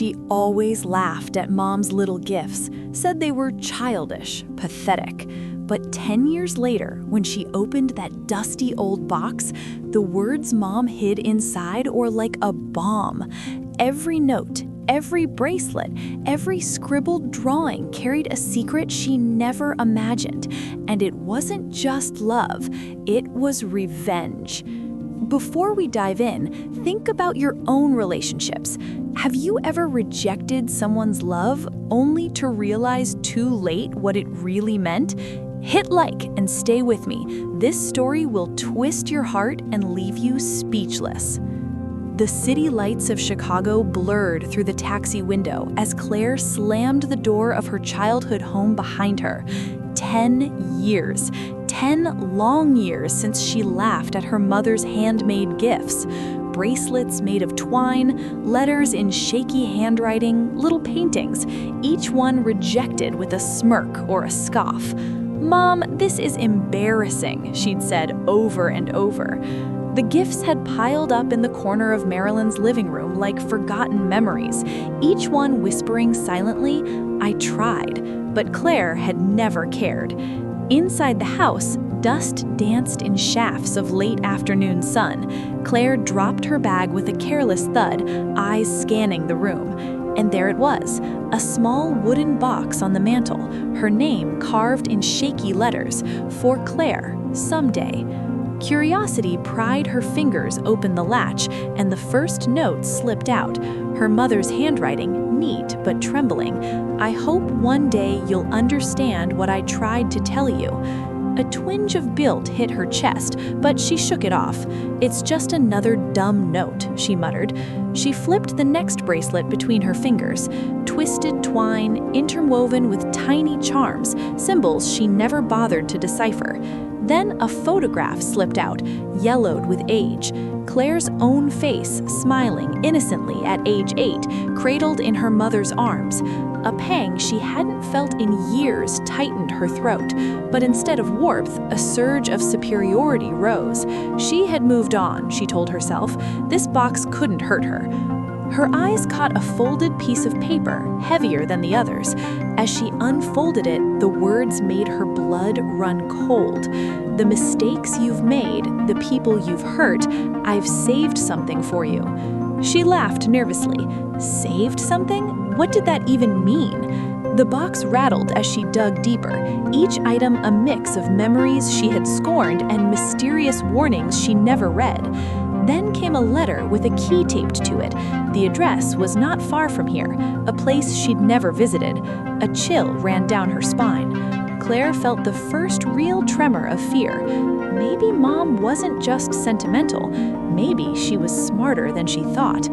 She always laughed at Mom's little gifts, said they were childish, pathetic. But 10 years later, when she opened that dusty old box, the words Mom hid inside were like a bomb. Every note, every bracelet, every scribbled drawing carried a secret she never imagined. And it wasn't just love, it was revenge. Before we dive in, think about your own relationships. Have you ever rejected someone's love only to realize too late what it really meant? Hit like and stay with me. This story will twist your heart and leave you speechless. The city lights of Chicago blurred through the taxi window as Claire slammed the door of her childhood home behind her. 10 years. 10 long years since she laughed at her mother's handmade gifts. Bracelets made of twine, letters in shaky handwriting, little paintings, each one rejected with a smirk or a scoff. "Mom, this is embarrassing," she'd said over and over. The gifts had piled up in the corner of Marilyn's living room like forgotten memories, each one whispering silently, "I tried," but Claire had never cared. Inside the house, dust danced in shafts of late afternoon sun. Claire dropped her bag with a careless thud, eyes scanning the room. And there it was, a small wooden box on the mantel, her name carved in shaky letters, "For Claire, someday." Curiosity pried her fingers open the latch, and the first note slipped out, her mother's handwriting, neat but trembling. "I hope one day you'll understand what I tried to tell you." A twinge of guilt hit her chest, but she shook it off. "It's just another dumb note," she muttered. She flipped the next bracelet between her fingers. Twisted twine, interwoven with tiny charms, symbols she never bothered to decipher. Then a photograph slipped out, yellowed with age. Claire's own face, smiling innocently at age 8, cradled in her mother's arms. A pang she hadn't felt in years tightened her throat, but instead of warmth, a surge of superiority rose. She had moved on, she told herself. This box couldn't hurt her. Her eyes caught a folded piece of paper, heavier than the others. As she unfolded it, the words made her blood run cold. "The mistakes you've made, the people you've hurt, I've saved something for you." She laughed nervously. Saved something? What did that even mean? The box rattled as she dug deeper, each item a mix of memories she had scorned and mysterious warnings she never read. Then came a letter with a key taped to it. The address was not far from here, a place she'd never visited. A chill ran down her spine. Claire felt the first real tremor of fear. Maybe Mom wasn't just sentimental. Maybe she was smarter than she thought.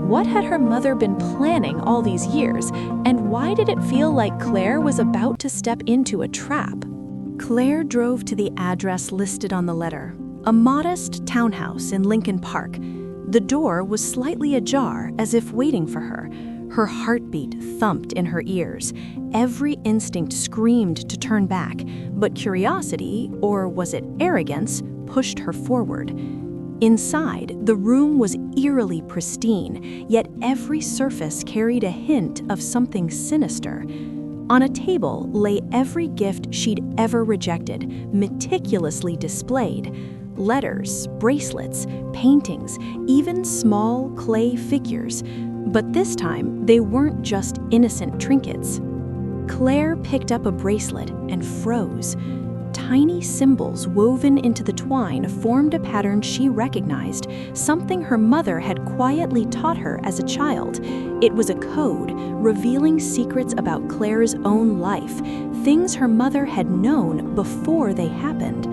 What had her mother been planning all these years, and why did it feel like Claire was about to step into a trap? Claire drove to the address listed on the letter, a modest townhouse in Lincoln Park. The door was slightly ajar, as if waiting for her. Her heartbeat thumped in her ears. Every instinct screamed to turn back, but curiosity, or was it arrogance, pushed her forward. Inside, the room was eerily pristine, yet every surface carried a hint of something sinister. On a table lay every gift she'd ever rejected, meticulously displayed. Letters, bracelets, paintings, even small clay figures. But this time, they weren't just innocent trinkets. Claire picked up a bracelet and froze. Tiny symbols woven into the twine formed a pattern she recognized, something her mother had quietly taught her as a child. It was a code, revealing secrets about Claire's own life, things her mother had known before they happened.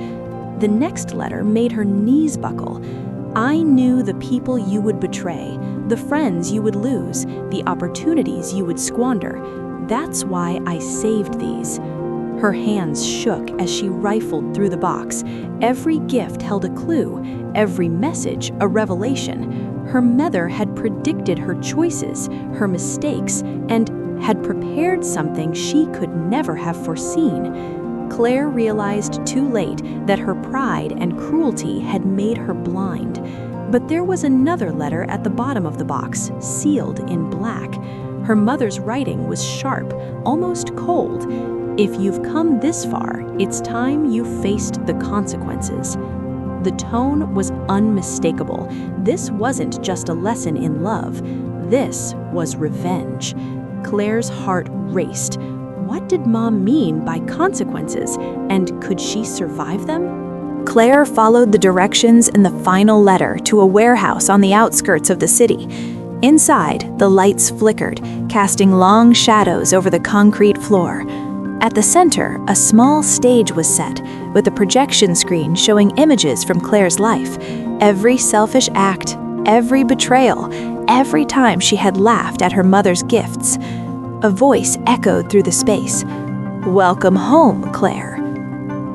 The next letter made her knees buckle. "I knew the people you would betray, the friends you would lose, the opportunities you would squander. That's why I saved these." Her hands shook as she rifled through the box. Every gift held a clue, every message a revelation. Her mother had predicted her choices, her mistakes, and had prepared something she could never have foreseen. Claire realized too late that her pride and cruelty had made her blind. But there was another letter at the bottom of the box, sealed in black. Her mother's writing was sharp, almost cold. "If you've come this far, it's time you faced the consequences." The tone was unmistakable. This wasn't just a lesson in love. This was revenge. Claire's heart raced. What did Mom mean by consequences, and could she survive them? Claire followed the directions in the final letter to a warehouse on the outskirts of the city. Inside, the lights flickered, casting long shadows over the concrete floor. At the center, a small stage was set, with a projection screen showing images from Claire's life. Every selfish act, every betrayal, every time she had laughed at her mother's gifts. A voice echoed through the space. "Welcome home, Claire."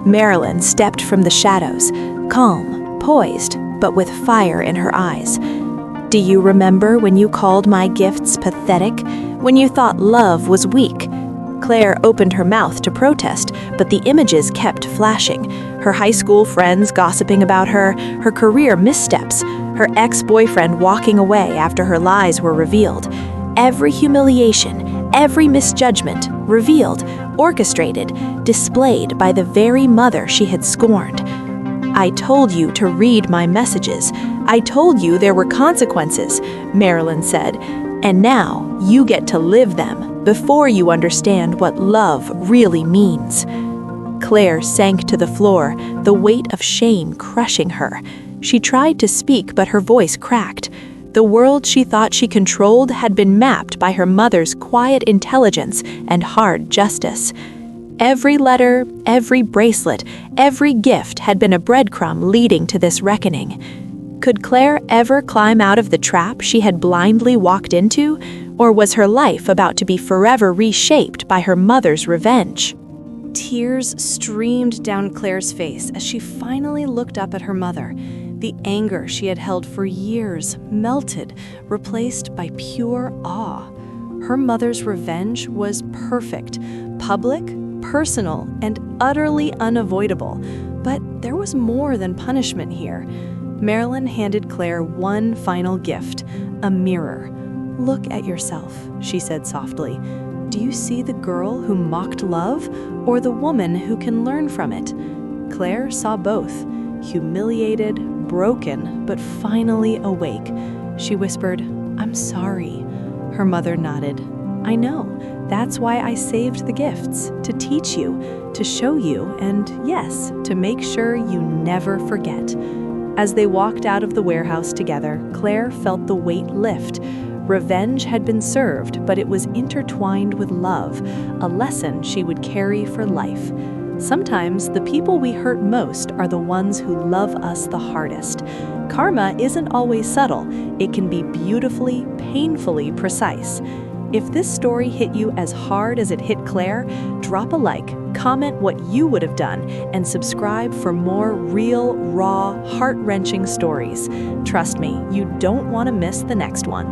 Marilyn stepped from the shadows, calm, poised, but with fire in her eyes. "Do you remember when you called my gifts pathetic? When you thought love was weak?" Claire opened her mouth to protest, but the images kept flashing. Her high school friends gossiping about her career missteps, her ex-boyfriend walking away after her lies were revealed. Every humiliation, every misjudgment, revealed, orchestrated, displayed by the very mother she had scorned. "I told you to read my messages. I told you there were consequences," Marilyn said, "and now you get to live them before you understand what love really means." Claire sank to the floor, the weight of shame crushing her. She tried to speak, but her voice cracked. The world she thought she controlled had been mapped by her mother's quiet intelligence and hard justice. Every letter, every bracelet, every gift had been a breadcrumb leading to this reckoning. Could Claire ever climb out of the trap she had blindly walked into, or was her life about to be forever reshaped by her mother's revenge? Tears streamed down Claire's face as she finally looked up at her mother. The anger she had held for years melted, replaced by pure awe. Her mother's revenge was perfect, public, personal, and utterly unavoidable. But there was more than punishment here. Marilyn handed Claire one final gift, a mirror. "Look at yourself," she said softly. "Do you see the girl who mocked love, or the woman who can learn from it?" Claire saw both, humiliated, broken, but finally awake. She whispered, "I'm sorry." Her mother nodded. "I know. That's why I saved the gifts, to teach you, to show you, and yes, to make sure you never forget." As they walked out of the warehouse together, Claire felt the weight lift. Revenge had been served, but it was intertwined with love, a lesson she would carry for life. Sometimes the people we hurt most are the ones who love us the hardest. Karma isn't always subtle. It can be beautifully, painfully precise. If this story hit you as hard as it hit Claire, drop a like, comment what you would have done, and subscribe for more real, raw, heart-wrenching stories. Trust me, you don't want to miss the next one.